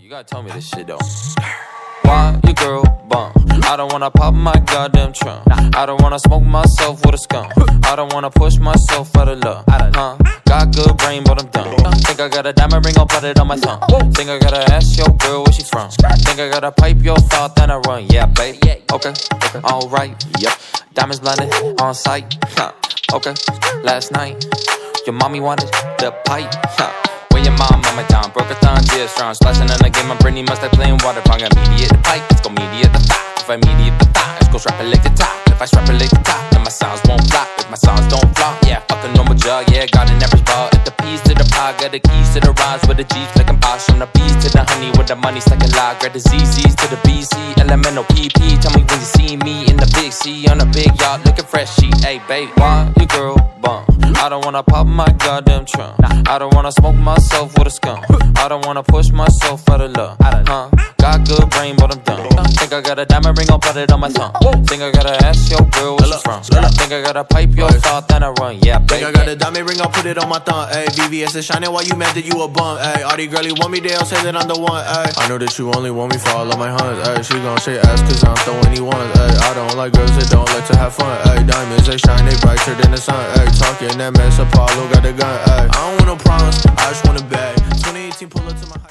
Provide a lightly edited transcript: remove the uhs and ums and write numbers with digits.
You gotta tell me this shit though. Why your girl bum? I don't wanna pop my goddamn trunk. I don't wanna smoke myself with a skunk. I don't wanna push myself out of love. Got good brain, but I'm dumb. Think I got a diamond ring, I'll put it on my thumb. Think I gotta ask your girl where she from. Think I gotta pipe your thought, then I run. Yeah, babe. Okay, alright. Yep. Diamonds blinded on sight. Okay, last night your mommy wanted the pipe. When your mom on my time broke her thumb, tears strong, splashing in the game. My Britney must have playing water pong. Immediate the pipe, let's go mediate the thigh. If I mediate the thigh, let's go strapulate the top. If I strapulate the top, then my sounds won't flop. If my sounds don't flop, yeah, fuck a normal jug. Yeah, got an average ball. If the P's to the pie, got the keys to the rhymes with the G's like I'm Bosh. From the B's to the honey with the money stuck in lie. Grab the ZZ's to the BC, elemental PP. Tell me when you see me in the big C on a big yacht, looking fresh. She, hey babe, why your girl bum? I don't wanna pop my goddamn trunk. I don't wanna smoke myself with a skunk. I don't wanna push myself out of love. Got good brain, but I'm dumb. Think I got a diamond ring, I'll put it on my thumb. Think I gotta ask your girl where she from. Think I gotta pipe your thought, then I run. Yeah, babe. Think I got a diamond ring, I'll put it on my thumb. Ayy, VVS is shining while you mad that you a bum. Ayy, all these girlies want me, they all say that I'm the one. Ayy, I know that you only want me for all of my hunts. Ayy, she gon' shake ass cause I'm throwing any ones. Ayy, I don't like girls that don't like to have fun. Ayy, diamonds, they shine, they brighter than the sun. Ayy, talking that mess, Apollo got the gun. Ayy, I don't want no problems, I just want a bag. 2018 pull up to my